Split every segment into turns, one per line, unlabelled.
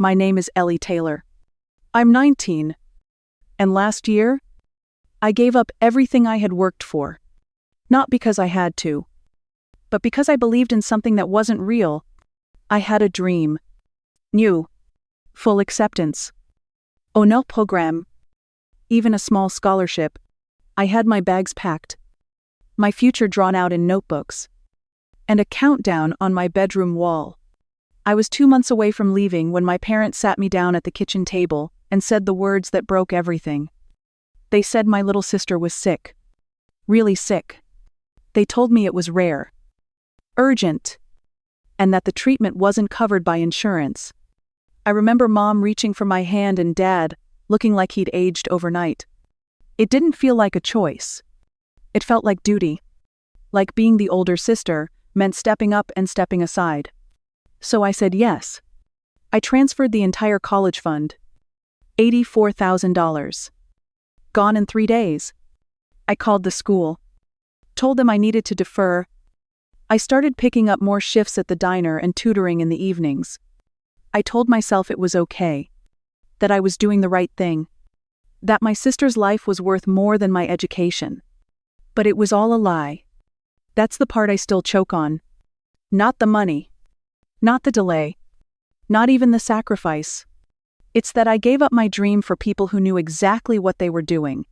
My name is Ellie Taylor. I'm 19. And last year, I gave up everything I had worked for. Not because I had to, but because I believed in something that wasn't real. I had a dream. New. Full acceptance. No program. Even a small scholarship. I had my bags packed. My future drawn out in notebooks. And a countdown on my bedroom wall. I was 2 months away from leaving when my parents sat me down at the kitchen table and said the words that broke everything. They said my little sister was sick. Really sick. They told me it was rare. Urgent. And that the treatment wasn't covered by insurance. I remember Mom reaching for my hand and Dad looking like he'd aged overnight. It didn't feel like a choice. It felt like duty. Like being the older sister meant stepping up and stepping aside. So I said yes. I transferred the entire college fund. $84,000. Gone in 3 days. I called the school. Told them I needed to defer. I started picking up more shifts at the diner and tutoring in the evenings. I told myself it was okay. That I was doing the right thing. That my sister's life was worth more than my education. But it was all a lie. That's the part I still choke on. Not the money. Not the delay. Not even the sacrifice. It's that I gave up my dream for people who knew exactly what they were doing.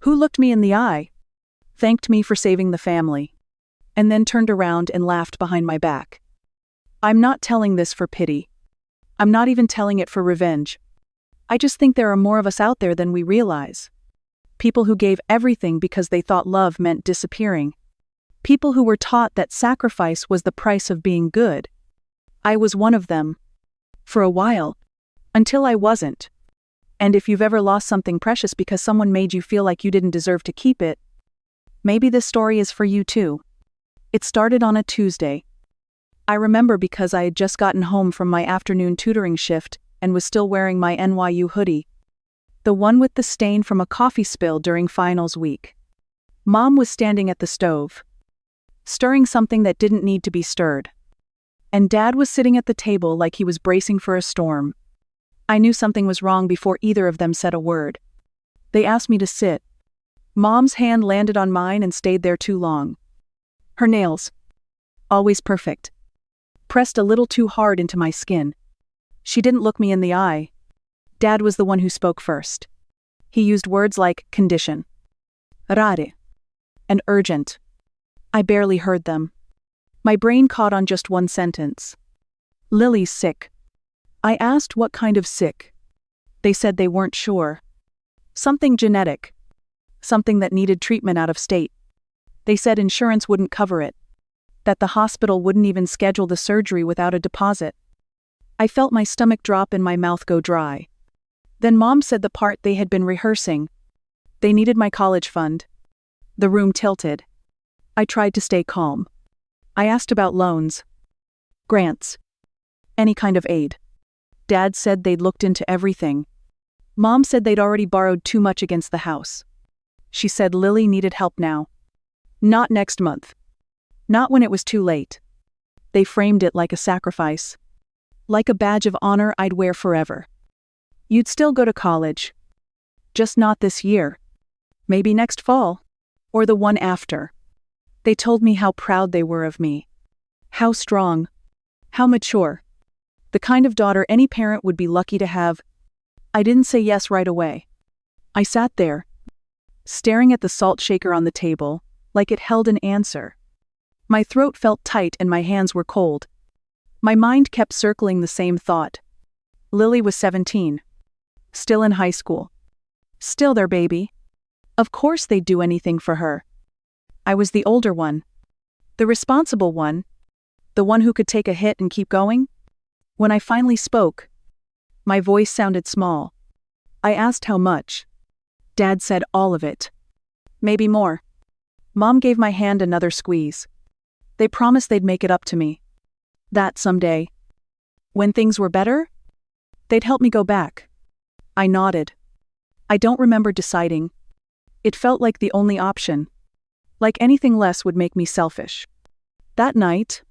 Who looked me in the eye, thanked me for saving the family, and then turned around and laughed behind my back. I'm not telling this for pity. I'm not even telling it for revenge. I just think there are more of us out there than we realize. People who gave everything because they thought love meant disappearing. People who were taught that sacrifice was the price of being good. I was one of them. For a while. Until I wasn't. And if you've ever lost something precious because someone made you feel like you didn't deserve to keep it, maybe this story is for you too. It started on a Tuesday. I remember because I had just gotten home from my afternoon tutoring shift and was still wearing my NYU hoodie. The one with the stain from a coffee spill during finals week. Mom was standing at the stove, stirring something that didn't need to be stirred. And Dad was sitting at the table like he was bracing for a storm. I knew something was wrong before either of them said a word. They asked me to sit. Mom's hand landed on mine and stayed there too long. Her nails, always perfect, pressed a little too hard into my skin. She didn't look me in the eye. Dad was the one who spoke first. He used words like condition, rare, and urgent. I barely heard them. My brain caught on just one sentence. Lily's sick. I asked what kind of sick. They said they weren't sure. Something genetic. Something that needed treatment out of state. They said insurance wouldn't cover it. That the hospital wouldn't even schedule the surgery without a deposit. I felt my stomach drop and my mouth go dry. Then Mom said the part they had been rehearsing. They needed my college fund. The room tilted. I tried to stay calm. I asked about loans. Grants. Any kind of aid. Dad said they'd looked into everything. Mom said they'd already borrowed too much against the house. She said Lily needed help now. Not next month. Not when it was too late. They framed it like a sacrifice. Like a badge of honor I'd wear forever. You'd still go to college. Just not this year. Maybe next fall. Or the one after. They told me how proud they were of me. How strong. How mature. The kind of daughter any parent would be lucky to have. I didn't say yes right away. I sat there, staring at the salt shaker on the table, like it held an answer. My throat felt tight and my hands were cold. My mind kept circling the same thought. Lily was 17. Still in high school. Still their baby. Of course they'd do anything for her. I was the older one. The responsible one. The one who could take a hit and keep going. When I finally spoke, my voice sounded small. I asked how much. Dad said all of it. Maybe more. Mom gave my hand another squeeze. They promised they'd make it up to me. That someday. When things were better, they'd help me go back. I nodded. I don't remember deciding. It felt like the only option. Like anything less would make me selfish. That night,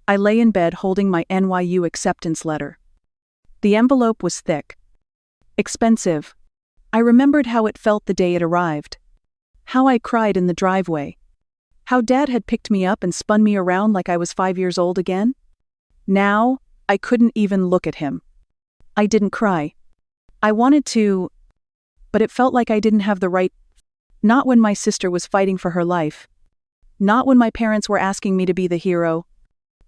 I lay in bed holding my NYU acceptance letter. The envelope was thick. Expensive. I remembered how it felt the day it arrived. How I cried in the driveway. How Dad had picked me up and spun me around like I was 5 years old again. Now, I couldn't even look at him. I didn't cry. I wanted to, but it felt like I didn't have the right. Not when my sister was fighting for her life. Not when my parents were asking me to be the hero.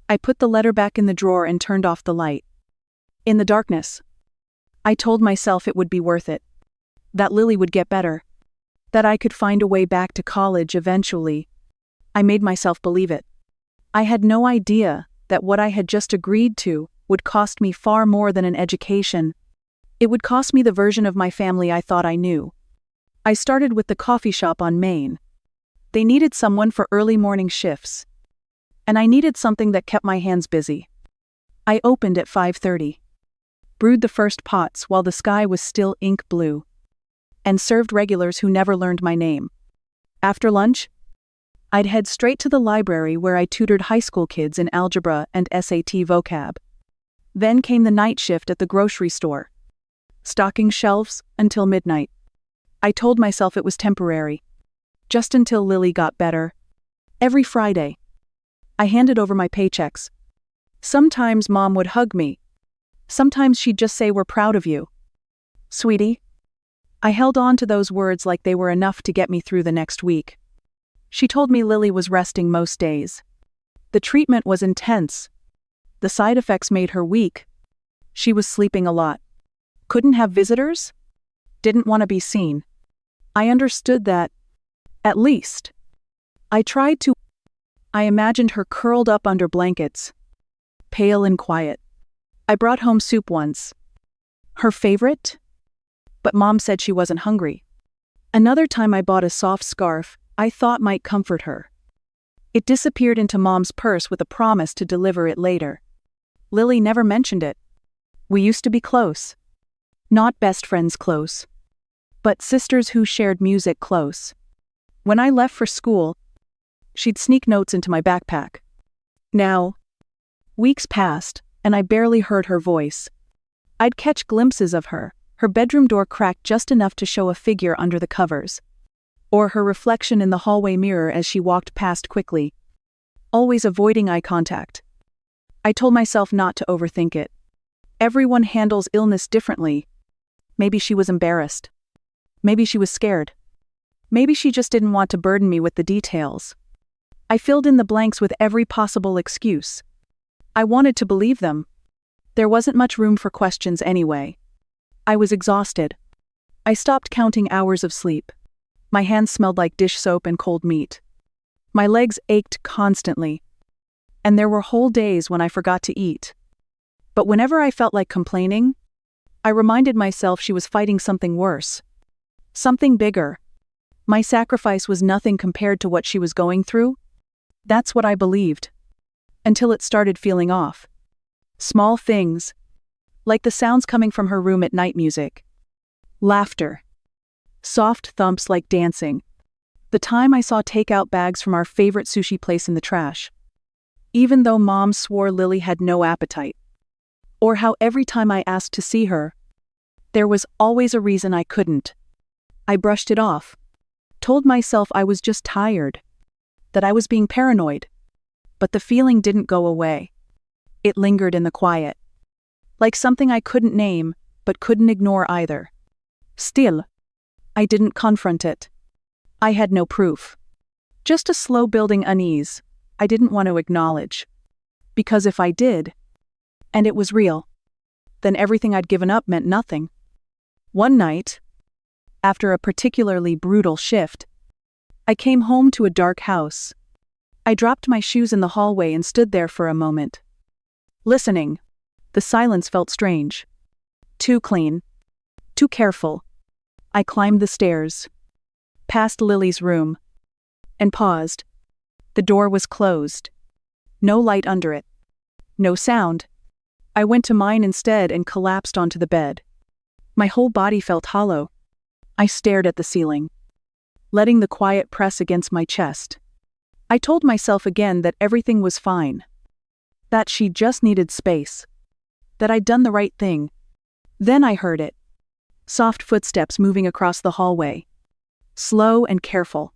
I put the letter back in the drawer and turned off the light. In the darkness, I told myself it would be worth it. That Lily would get better. That I could find a way back to college eventually. I made myself believe it. I had no idea that what I had just agreed to would cost me far more than an education. It would cost me the version of my family I thought I knew. I started with the coffee shop on Main. They needed someone for early morning shifts. And I needed something that kept my hands busy. I opened at 5:30. Brewed the first pots while the sky was still ink blue. And served regulars who never learned my name. After lunch, I'd head straight to the library where I tutored high school kids in algebra and SAT vocab. Then came the night shift at the grocery store. Stocking shelves until midnight. I told myself it was temporary. Just until Lily got better. Every Friday, I handed over my paychecks. Sometimes Mom would hug me. Sometimes she'd just say, "We're proud of you." "Sweetie." I held on to those words like they were enough to get me through the next week. She told me Lily was resting most days. The treatment was intense. The side effects made her weak. She was sleeping a lot. Couldn't have visitors? Didn't want to be seen. I understood that. At least. I tried to. I imagined her curled up under blankets. Pale and quiet. I brought home soup once. Her favorite? But Mom said she wasn't hungry. Another time I bought a soft scarf I thought might comfort her. It disappeared into Mom's purse with a promise to deliver it later. Lily never mentioned it. We used to be close. Not best friends close. But sisters who shared music close. When I left for school, she'd sneak notes into my backpack. Now, weeks passed, and I barely heard her voice. I'd catch glimpses of her bedroom door cracked just enough to show a figure under the covers. Or her reflection in the hallway mirror as she walked past quickly. Always avoiding eye contact. I told myself not to overthink it. Everyone handles illness differently. Maybe she was embarrassed. Maybe she was scared. Maybe she just didn't want to burden me with the details. I filled in the blanks with every possible excuse. I wanted to believe them. There wasn't much room for questions anyway. I was exhausted. I stopped counting hours of sleep. My hands smelled like dish soap and cold meat. My legs ached constantly. And there were whole days when I forgot to eat. But whenever I felt like complaining, I reminded myself she was fighting something worse. Something bigger. My sacrifice was nothing compared to what she was going through. That's what I believed. Until it started feeling off. Small things. Like the sounds coming from her room at night music. Laughter. Soft thumps like dancing. The time I saw takeout bags from our favorite sushi place in the trash. Even though Mom swore Lily had no appetite. Or how every time I asked to see her, there was always a reason I couldn't. I brushed it off. Told myself I was just tired. That I was being paranoid. But the feeling didn't go away. It lingered in the quiet. Like something I couldn't name, but couldn't ignore either. Still, I didn't confront it. I had no proof. Just a slow building unease I didn't want to acknowledge. Because if I did, and it was real, then everything I'd given up meant nothing. One night, after a particularly brutal shift, I came home to a dark house. I dropped my shoes in the hallway and stood there for a moment. Listening. The silence felt strange. Too clean. Too careful. I climbed the stairs. Past Lily's room. And paused. The door was closed. No light under it. No sound. I went to mine instead and collapsed onto the bed. My whole body felt hollow. I stared at the ceiling, letting the quiet press against my chest. I told myself again that everything was fine. That she just needed space. That I'd done the right thing, Then I heard it. Soft footsteps moving across the hallway. Slow and careful.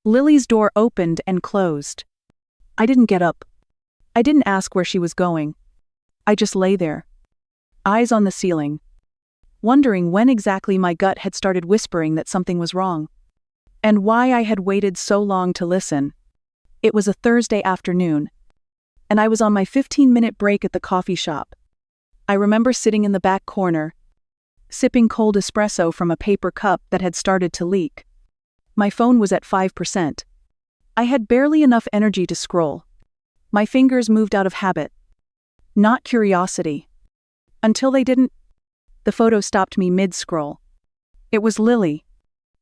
Lily's door opened and closed. I didn't get up. I didn't ask where she was going. I just lay there, eyes on the ceiling, wondering when exactly my gut had started whispering that something was wrong, and why I had waited so long to listen. It was a Thursday afternoon, and I was on my 15-minute break at the coffee shop. I remember sitting in the back corner, sipping cold espresso from a paper cup that had started to leak. My phone was at 5%. I had barely enough energy to scroll. My fingers moved out of habit, not curiosity. Until they didn't. The photo stopped me mid-scroll. It was Lily.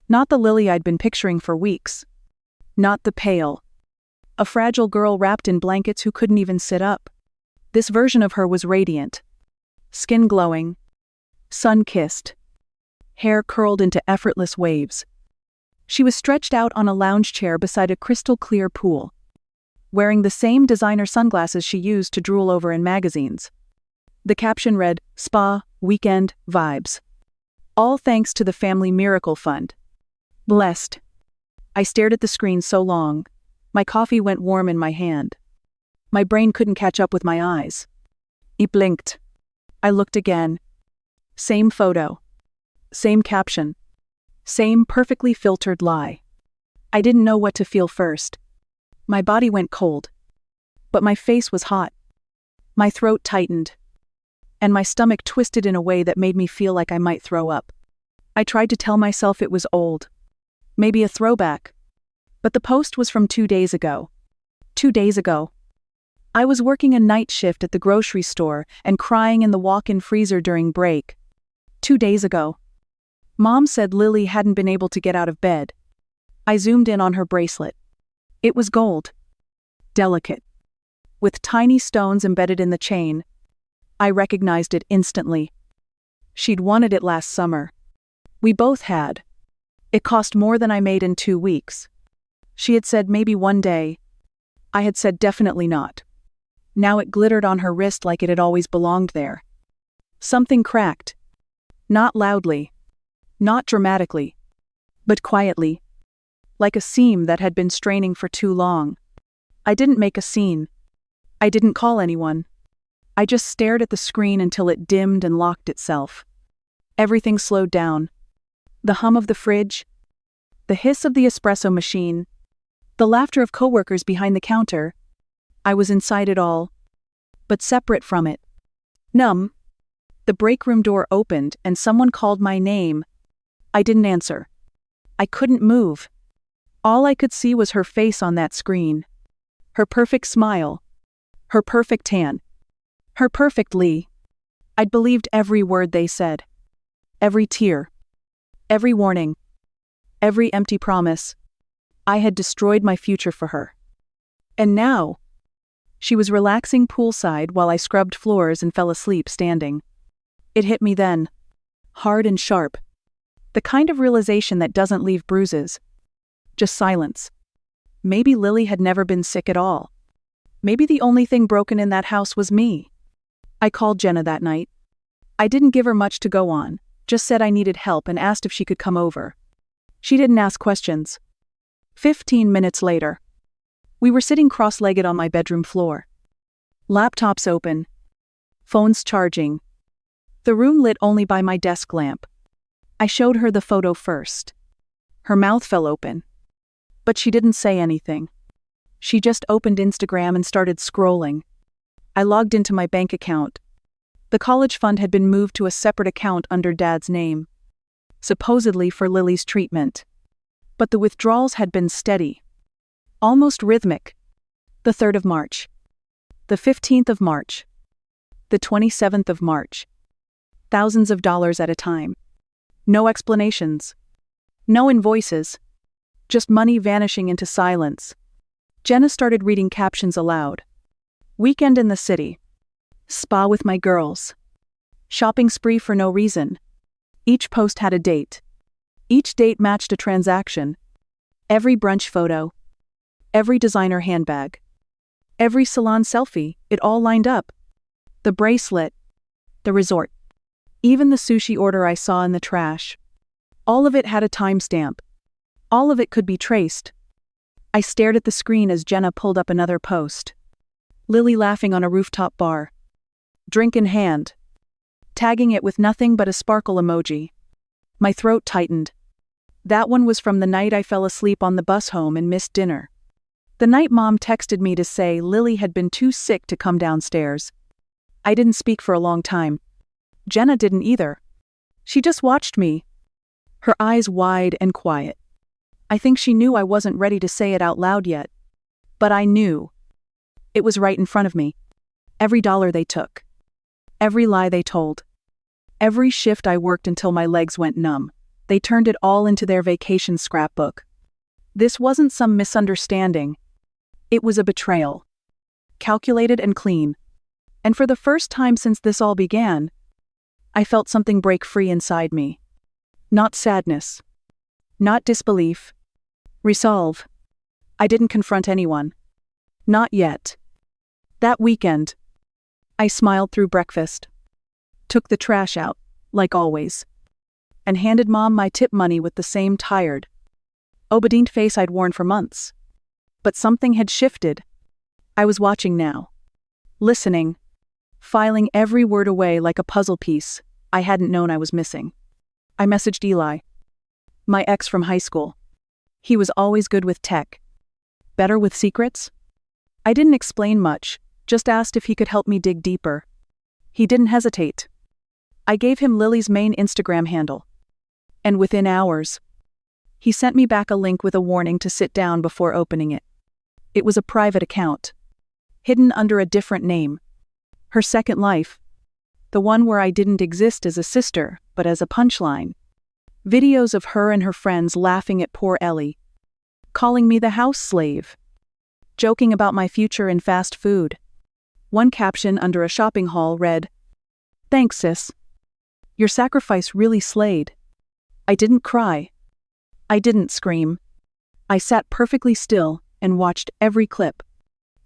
Not the Lily I'd been picturing for weeks. Not the pale, a fragile girl wrapped in blankets who couldn't even sit up. This version of her was radiant. Skin glowing, sun-kissed, hair curled into effortless waves. She was stretched out on a lounge chair beside a crystal-clear pool, wearing the same designer sunglasses she used to drool over in magazines. The caption read, "Spa, Weekend, Vibes. All thanks to the Family Miracle Fund. Blessed." I stared at the screen so long, my coffee went warm in my hand. My brain couldn't catch up with my eyes. It blinked. I looked again. Same photo. Same caption. Same perfectly filtered lie. I didn't know what to feel first. My body went cold. But my face was hot. My throat tightened. And my stomach twisted in a way that made me feel like I might throw up. I tried to tell myself it was old. Maybe a throwback. But the post was from 2 days ago. 2 days ago. I was working a night shift at the grocery store and crying in the walk-in freezer during break. 2 days ago. Mom said Lily hadn't been able to get out of bed. I zoomed in on her bracelet. It was gold. Delicate. With tiny stones embedded in the chain. I recognized it instantly. She'd wanted it last summer. We both had. It cost more than I made in 2 weeks. She had said maybe one day. I had said definitely not. Now it glittered on her wrist like it had always belonged there. Something cracked. Not loudly. Not dramatically. But quietly. Like a seam that had been straining for too long. I didn't make a scene. I didn't call anyone. I just stared at the screen until it dimmed and locked itself. Everything slowed down. The hum of the fridge. The hiss of the espresso machine. The laughter of coworkers behind the counter. I was inside it all. But separate from it. Numb. The break room door opened and someone called my name. I didn't answer. I couldn't move. All I could see was her face on that screen. Her perfect smile. Her perfect tan. Her perfect Lee. I'd believed every word they said. Every tear. Every warning. Every empty promise. I had destroyed my future for her. And now, she was relaxing poolside while I scrubbed floors and fell asleep standing. It hit me then. Hard and sharp. The kind of realization that doesn't leave bruises. Just silence. Maybe Lily had never been sick at all. Maybe the only thing broken in that house was me. I called Jenna that night. I didn't give her much to go on, just said I needed help and asked if she could come over. She didn't ask questions. 15 minutes later. We were sitting cross-legged on my bedroom floor. Laptops open. Phones charging. The room lit only by my desk lamp. I showed her the photo first. Her mouth fell open. But she didn't say anything. She just opened Instagram and started scrolling. I logged into my bank account. The college fund had been moved to a separate account under Dad's name, supposedly for Lily's treatment. But the withdrawals had been steady, almost rhythmic. The 3rd of March. The 15th of March. The 27th of March. Thousands of dollars at a time. No explanations. No invoices. Just money vanishing into silence. Jenna started reading captions aloud. Weekend in the city. Spa with my girls. Shopping spree for no reason. Each post had a date. Each date matched a transaction. Every brunch photo. Every designer handbag. Every salon selfie, it all lined up. The bracelet. The resort. Even the sushi order I saw in the trash. All of it had a timestamp. All of it could be traced. I stared at the screen as Jenna pulled up another post. Lily laughing on a rooftop bar. Drink in hand. Tagging it with nothing but a sparkle emoji. My throat tightened. That one was from the night I fell asleep on the bus home and missed dinner. The night Mom texted me to say Lily had been too sick to come downstairs. I didn't speak for a long time. Jenna didn't either. She just watched me, her eyes wide and quiet. I think she knew I wasn't ready to say it out loud yet. But I knew. It was right in front of me. Every dollar they took. Every lie they told. Every shift I worked until my legs went numb. They turned it all into their vacation scrapbook. This wasn't some misunderstanding. It was a betrayal. Calculated and clean. And for the first time since this all began, I felt something break free inside me. Not sadness. Not disbelief. Resolve. I didn't confront anyone. Not yet. That weekend, I smiled through breakfast, took the trash out, like always, and handed Mom my tip money with the same tired, obedient face I'd worn for months. But something had shifted. I was watching now. Listening. Filing every word away like a puzzle piece I hadn't known I was missing. I messaged Eli, my ex from high school. He was always good with tech. Better with secrets? I didn't explain much, just asked if he could help me dig deeper. He didn't hesitate. I gave him Lily's main Instagram handle. And within hours, he sent me back a link with a warning to sit down before opening it. It was a private account, hidden under a different name. Her second life. The one where I didn't exist as a sister, but as a punchline. Videos of her and her friends laughing at poor Ellie. Calling me the house slave. Joking about my future in fast food. One caption under a shopping haul read, "Thanks, sis. Your sacrifice really slayed." I didn't cry. I didn't scream. I sat perfectly still and watched every clip.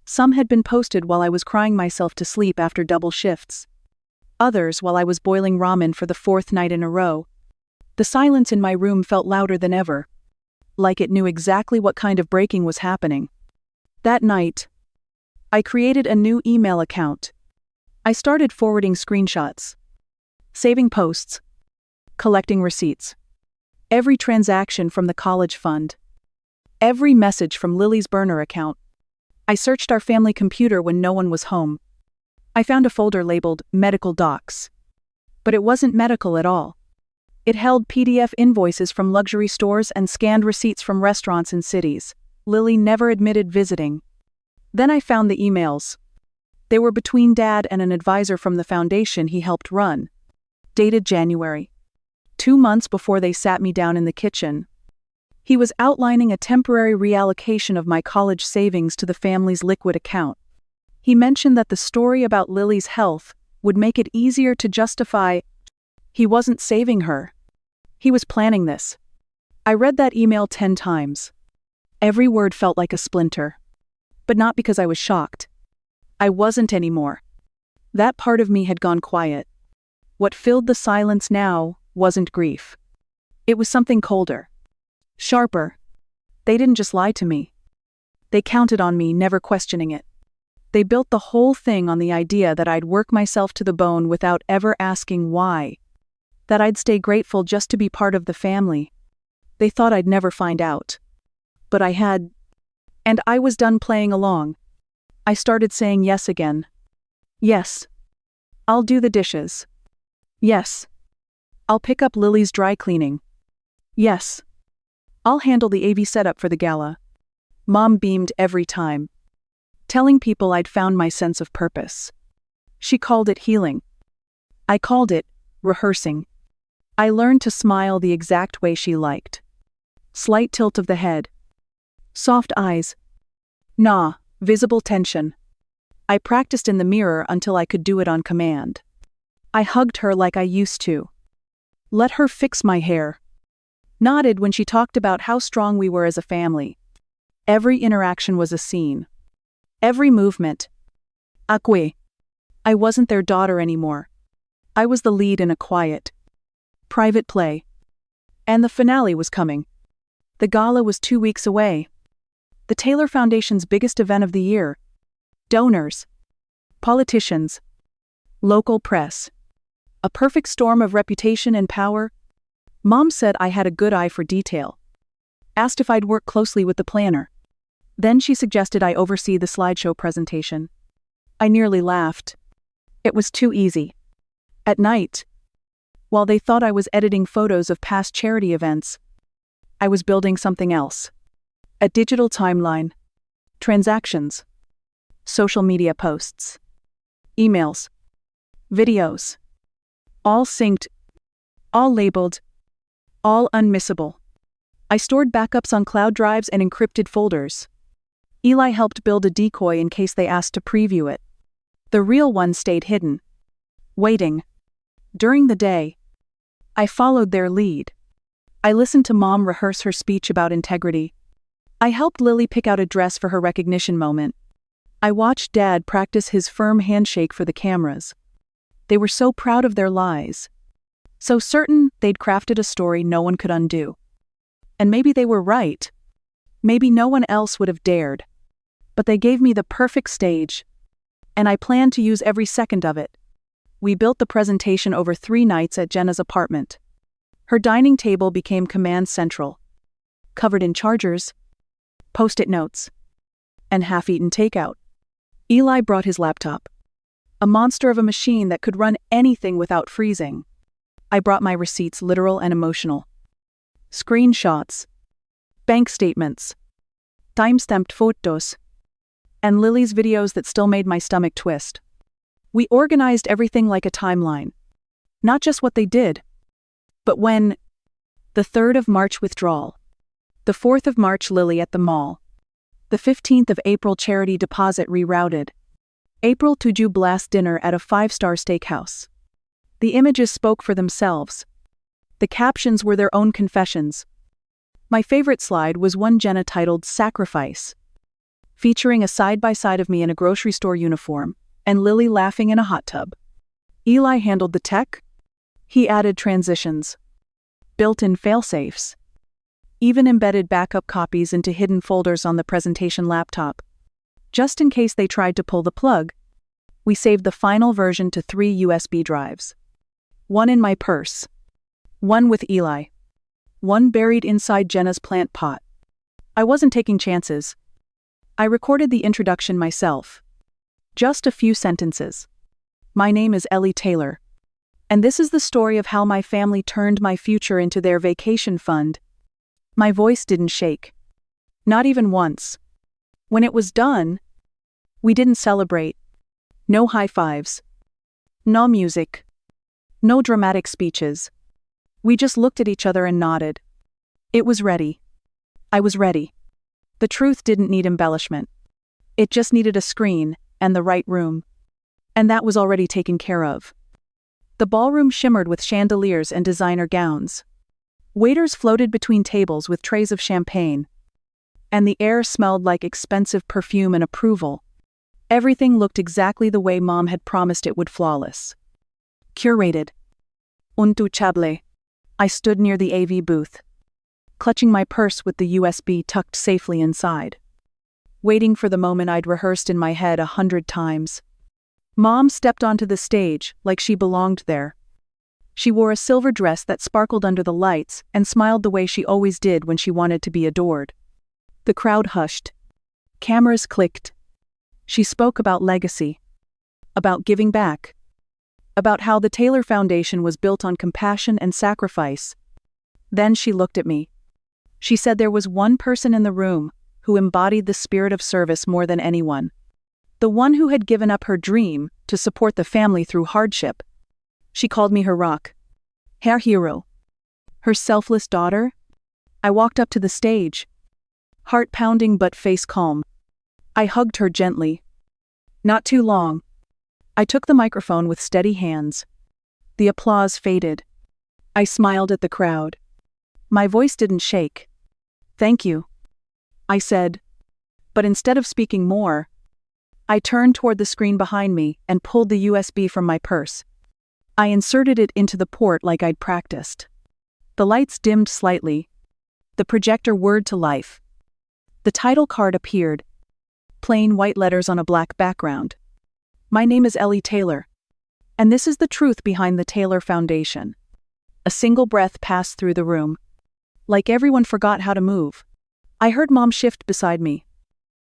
Some had been posted while I was crying myself to sleep after double shifts. Others while I was boiling ramen for the fourth night in a row. The silence in my room felt louder than ever. Like it knew exactly what kind of breaking was happening. That night, I created a new email account. I started forwarding screenshots. Saving posts. Collecting receipts. Every transaction from the college fund. Every message from Lily's burner account. I searched our family computer when no one was home. I found a folder labeled Medical Docs. But it wasn't medical at all. It held PDF invoices from luxury stores and scanned receipts from restaurants in cities Lily never admitted visiting. Then I found the emails. They were between Dad and an advisor from the foundation he helped run. Dated January. 2 months before they sat me down in the kitchen. He was outlining a temporary reallocation of my college savings to the family's liquid account. He mentioned that the story about Lily's health would make it easier to justify he wasn't saving her. He was planning this. I read that email 10 times. Every word felt like a splinter. But not because I was shocked. I wasn't anymore. That part of me had gone quiet. What filled the silence now wasn't grief. It was something colder. Sharper. They didn't just lie to me. They counted on me, never questioning it. They built the whole thing on the idea that I'd work myself to the bone without ever asking why. That I'd stay grateful just to be part of the family. They thought I'd never find out. But I had. And I was done playing along. I started saying yes again. Yes. I'll do the dishes. Yes. I'll pick up Lily's dry cleaning. Yes. I'll handle the AV setup for the gala. Mom beamed every time. Telling people I'd found my sense of purpose. She called it healing. I called it rehearsing. I learned to smile the exact way she liked. Slight tilt of the head. Soft eyes. Nah, visible tension. I practiced in the mirror until I could do it on command. I hugged her like I used to. Let her fix my hair. Nodded when she talked about how strong we were as a family. Every interaction was a scene. Every movement. Acque. I wasn't their daughter anymore. I was the lead in a quiet, private play. And the finale was coming. The gala was 2 weeks away. The Taylor Foundation's biggest event of the year. Donors, politicians, local press. A perfect storm of reputation and power. Mom said I had a good eye for detail. Asked if I'd work closely with the planner. Then she suggested I oversee the slideshow presentation. I nearly laughed. It was too easy. At night, while they thought I was editing photos of past charity events, I was building something else. A digital timeline. Transactions. Social media posts. Emails. Videos. All synced. All labeled. All unmissable. I stored backups on cloud drives and encrypted folders. Eli helped build a decoy in case they asked to preview it. The real one stayed hidden. Waiting. During the day, I followed their lead. I listened to Mom rehearse her speech about integrity. I helped Lily pick out a dress for her recognition moment. I watched Dad practice his firm handshake for the cameras. They were so proud of their lies. So certain they'd crafted a story no one could undo. And maybe they were right. Maybe no one else would have dared. But they gave me the perfect stage. And I planned to use every second of it. We built the presentation over 3 nights at Jenna's apartment. Her dining table became command central. Covered in chargers, post-it notes, and half-eaten takeout. Eli brought his laptop. A monster of a machine that could run anything without freezing. I brought my receipts, literal and emotional. Screenshots. Bank statements. Time-stamped photos. And Lily's videos that still made my stomach twist. We organized everything like a timeline. Not just what they did, but when. The 3rd of March withdrawal. The 4th of March Lily at the mall. The 15th of April charity deposit rerouted. April 2 blast dinner at a 5-star steakhouse. The images spoke for themselves. The captions were their own confessions. My favorite slide was one Jenna titled Sacrifice, featuring a side-by-side of me in a grocery store uniform, and Lily laughing in a hot tub. Eli handled the tech. He added transitions, built-in fail-safes, even embedded backup copies into hidden folders on the presentation laptop. Just in case they tried to pull the plug, we saved the final version to 3 USB drives. One in my purse. One with Eli. One buried inside Jenna's plant pot. I wasn't taking chances. I recorded the introduction myself. Just a few sentences. My name is Ellie Taylor. And this is the story of how my family turned my future into their vacation fund. My voice didn't shake. Not even once. When it was done, we didn't celebrate. No high fives. No music. No dramatic speeches. We just looked at each other and nodded. It was ready. I was ready. The truth didn't need embellishment. It just needed a screen and the right room. And that was already taken care of. The ballroom shimmered with chandeliers and designer gowns. Waiters floated between tables with trays of champagne. And the air smelled like expensive perfume and approval. Everything looked exactly the way Mom had promised it would, flawless. Curated. Untouchable. I stood near the AV booth, clutching my purse with the USB tucked safely inside, waiting for the moment I'd rehearsed in my head 100 times. Mom stepped onto the stage like she belonged there. She wore a silver dress that sparkled under the lights and smiled the way she always did when she wanted to be adored. The crowd hushed. Cameras clicked. She spoke about legacy, about giving back, about how the Taylor Foundation was built on compassion and sacrifice. Then she looked at me. She said there was one person in the room who embodied the spirit of service more than anyone. The one who had given up her dream to support the family through hardship. She called me her rock, her hero, her selfless daughter. I walked up to the stage, heart pounding but face calm. I hugged her gently. Not too long. I took the microphone with steady hands. The applause faded. I smiled at the crowd. My voice didn't shake. Thank you, I said. But instead of speaking more, I turned toward the screen behind me and pulled the USB from my purse. I inserted it into the port like I'd practiced. The lights dimmed slightly. The projector whirred to life. The title card appeared. Plain white letters on a black background. My name is Ellie Taylor. And this is the truth behind the Taylor Foundation. A single breath passed through the room. Like everyone forgot how to move. I heard Mom shift beside me,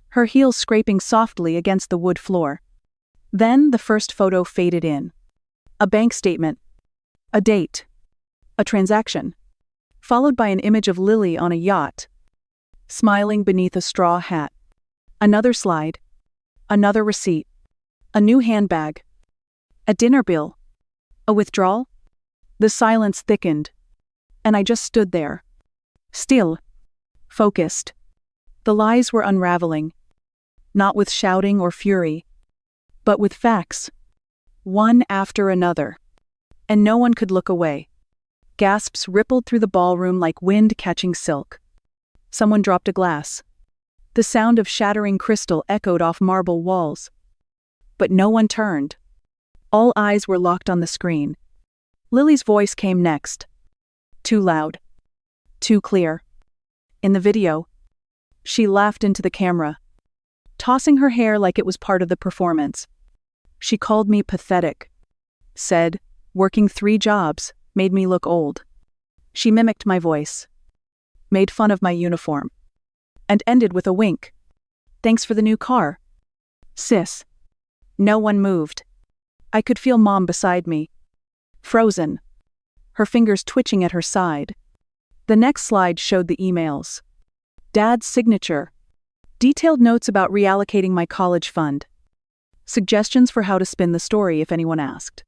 her heels scraping softly against the wood floor. Then the first photo faded in. A bank statement. A date. A transaction. Followed by an image of Lily on a yacht, smiling beneath a straw hat. Another slide. Another receipt. A new handbag. A dinner bill. A withdrawal? The silence thickened, and I just stood there. Still. Focused. The lies were unraveling. Not with shouting or fury, but with facts. One after another. And no one could look away. Gasps rippled through the ballroom like wind catching silk. Someone dropped a glass. The sound of shattering crystal echoed off marble walls. But no one turned. All eyes were locked on the screen. Lily's voice came next. Too loud. Too clear. In the video, she laughed into the camera, tossing her hair like it was part of the performance. She called me pathetic. Said, working 3 jobs made me look old. She mimicked my voice, made fun of my uniform, and ended with a wink. Thanks for the new car. Sis. No one moved. I could feel Mom beside me. Frozen. Her fingers twitching at her side. The next slide showed the emails. Dad's signature. Detailed notes about reallocating my college fund. Suggestions for how to spin the story if anyone asked.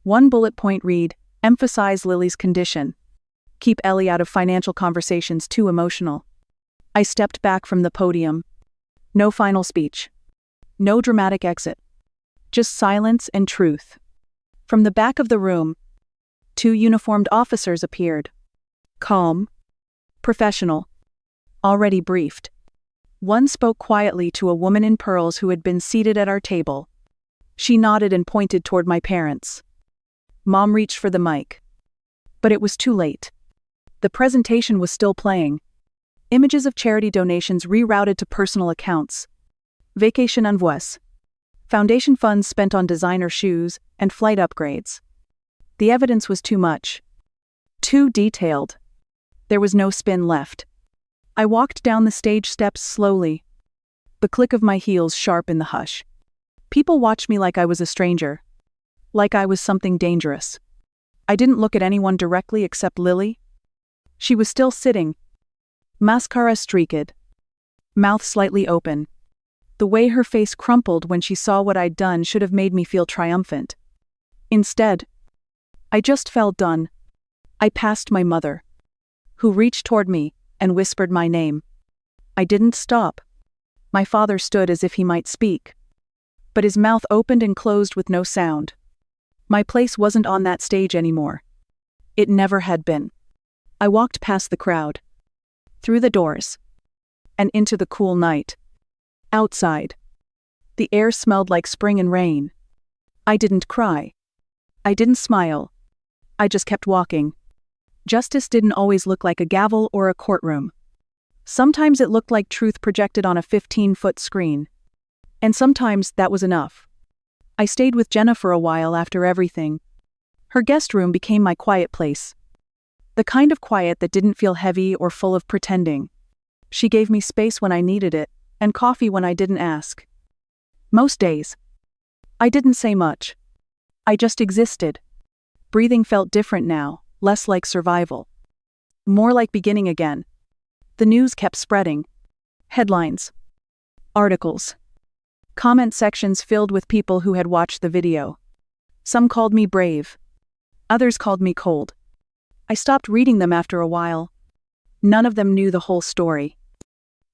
One bullet point read, emphasize Lily's condition. Keep Ellie out of financial conversations too emotional. I stepped back from the podium. No final speech. No dramatic exit. Just silence and truth. From the back of the room, 2 uniformed officers appeared. Calm. Professional. Already briefed. One spoke quietly to a woman in pearls who had been seated at our table. She nodded and pointed toward my parents. Mom reached for the mic. But it was too late. The presentation was still playing. Images of charity donations rerouted to personal accounts. Vacation envoys. Foundation funds spent on designer shoes and flight upgrades. The evidence was too much. Too detailed. There was no spin left. I walked down the stage steps slowly. The click of my heels sharp in the hush. People watched me like I was a stranger. Like I was something dangerous. I didn't look at anyone directly except Lily. She was still sitting. Mascara streaked. Mouth slightly open. The way her face crumpled when she saw what I'd done should have made me feel triumphant. Instead, I just felt done. I passed my mother, who reached toward me and whispered my name. I didn't stop. My father stood as if he might speak, but his mouth opened and closed with no sound. My place wasn't on that stage anymore. It never had been. I walked past the crowd, through the doors, and into the cool night. Outside, the air smelled like spring and rain. I didn't cry. I didn't smile. I just kept walking. Justice didn't always look like a gavel or a courtroom. Sometimes it looked like truth projected on a 15-foot screen. And sometimes that was enough. I stayed with Jenna for a while after everything. Her guest room became my quiet place. The kind of quiet that didn't feel heavy or full of pretending. She gave me space when I needed it, and coffee when I didn't ask. Most days, I didn't say much. I just existed. Breathing felt different now, less like survival. More like beginning again. The news kept spreading. Headlines. Articles. Comment sections filled with people who had watched the video. Some called me brave. Others called me cold. I stopped reading them after a while. None of them knew the whole story.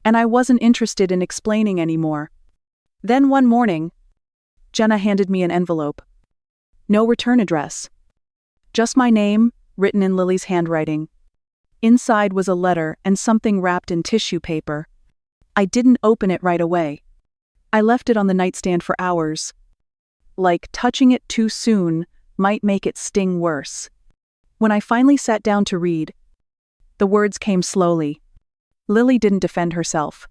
And I wasn't interested in explaining anymore. Then one morning, Jenna handed me an envelope. No return address. Just my name, written in Lily's handwriting. Inside was a letter and something wrapped in tissue paper. I didn't open it right away. I left it on the nightstand for hours. Like touching it too soon, might make it sting worse. When I finally sat down to read, the words came slowly. Lily didn't defend herself.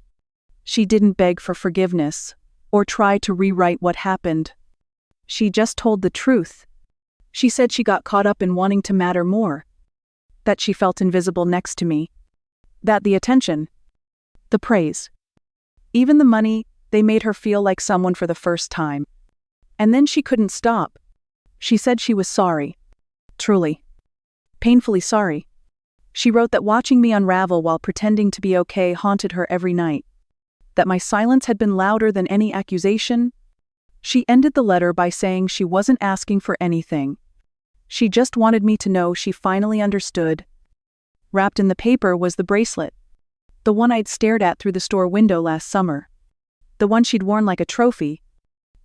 She didn't beg for forgiveness or try to rewrite what happened. She just told the truth. She said she got caught up in wanting to matter more, that she felt invisible next to me, that the attention, the praise, even the money, they made her feel like someone for the first time. And then she couldn't stop. She said she was sorry. Truly. Painfully sorry. She wrote that watching me unravel while pretending to be okay haunted her every night. That my silence had been louder than any accusation. She ended the letter by saying she wasn't asking for anything. She just wanted me to know she finally understood. Wrapped in the paper was the bracelet. The one I'd stared at through the store window last summer. The one she'd worn like a trophy.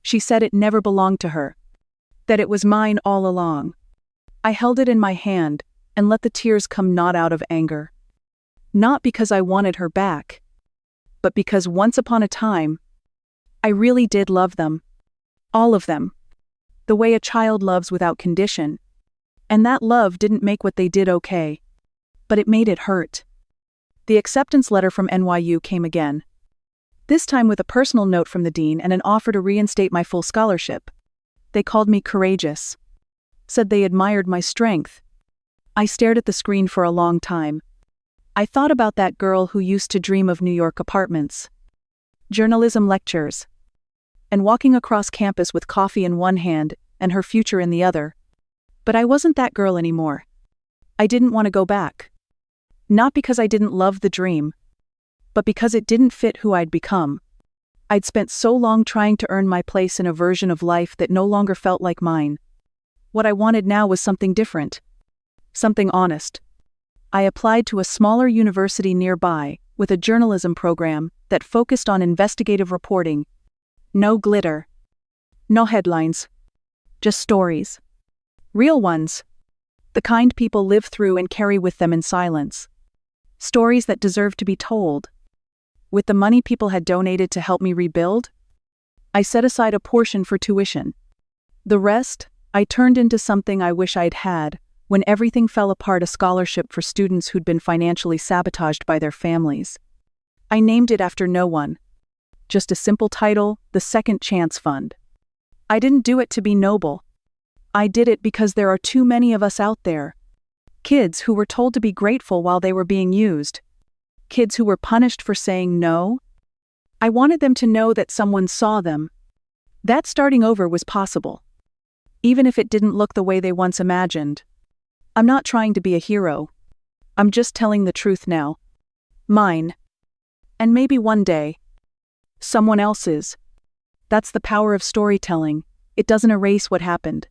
She said it never belonged to her. That it was mine all along. I held it in my hand and let the tears come not out of anger. Not because I wanted her back, but because once upon a time, I really did love them. All of them. The way a child loves without condition. And that love didn't make what they did okay. But it made it hurt. The acceptance letter from NYU came again. This time with a personal note from the dean and an offer to reinstate my full scholarship. They called me courageous. Said they admired my strength. I stared at the screen for a long time. I thought about that girl who used to dream of New York apartments, journalism lectures, and walking across campus with coffee in one hand and her future in the other. But I wasn't that girl anymore. I didn't want to go back. Not because I didn't love the dream, but because it didn't fit who I'd become. I'd spent so long trying to earn my place in a version of life that no longer felt like mine. What I wanted now was something different. Something honest. I applied to a smaller university nearby with a journalism program that focused on investigative reporting. No glitter. No headlines. Just stories. Real ones. The kind people live through and carry with them in silence. Stories that deserve to be told. With the money people had donated to help me rebuild, I set aside a portion for tuition. The rest, I turned into something I wish I'd had, when everything fell apart, a scholarship for students who'd been financially sabotaged by their families. I named it after no one. Just a simple title, the Second Chance Fund. I didn't do it to be noble. I did it because there are too many of us out there. Kids who were told to be grateful while they were being used. Kids who were punished for saying no. I wanted them to know that someone saw them. That starting over was possible. Even if it didn't look the way they once imagined. I'm not trying to be a hero. I'm just telling the truth now. Mine. And maybe one day, someone else's. That's the power of storytelling. It doesn't erase what happened,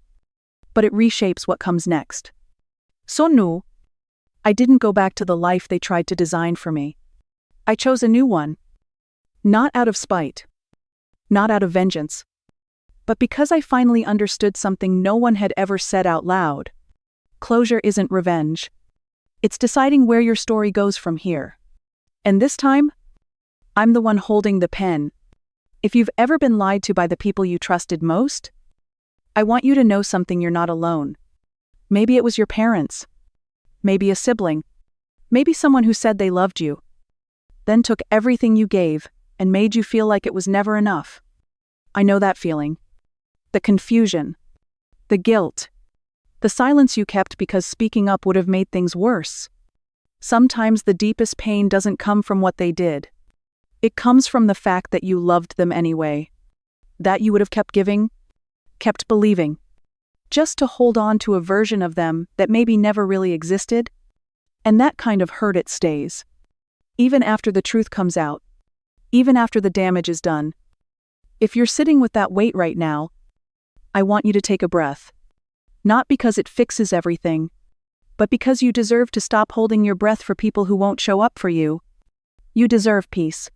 but it reshapes what comes next. So no, I didn't go back to the life they tried to design for me. I chose a new one. Not out of spite. Not out of vengeance. But because I finally understood something no one had ever said out loud. Closure isn't revenge. It's deciding where your story goes from here. And this time, I'm the one holding the pen. If you've ever been lied to by the people you trusted most, I want you to know something: you're not alone. Maybe it was your parents. Maybe a sibling. Maybe someone who said they loved you, then took everything you gave and made you feel like it was never enough. I know that feeling. The confusion. The guilt. The silence you kept because speaking up would have made things worse. Sometimes the deepest pain doesn't come from what they did. It comes from the fact that you loved them anyway. That you would have kept giving, kept believing, just to hold on to a version of them that maybe never really existed. And that kind of hurt, it stays. Even after the truth comes out. Even after the damage is done. If you're sitting with that weight right now, I want you to take a breath. Not because it fixes everything, but because you deserve to stop holding your breath for people who won't show up for you. You deserve peace.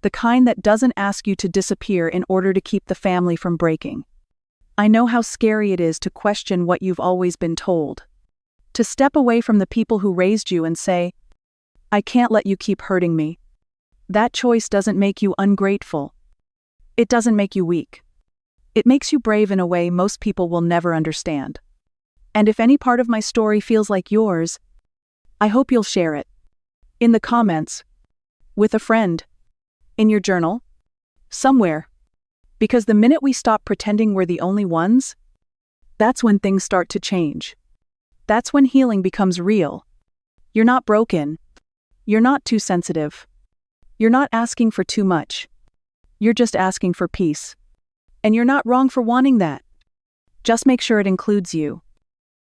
The kind that doesn't ask you to disappear in order to keep the family from breaking. I know how scary it is to question what you've always been told. To step away from the people who raised you and say, I can't let you keep hurting me. That choice doesn't make you ungrateful. It doesn't make you weak. It makes you brave in a way most people will never understand. And if any part of my story feels like yours, I hope you'll share it. In the comments. With a friend. In your journal. Somewhere. Because the minute we stop pretending we're the only ones, that's when things start to change. That's when healing becomes real. You're not broken. You're not too sensitive. You're not asking for too much. You're just asking for peace. And you're not wrong for wanting that. Just make sure it includes you.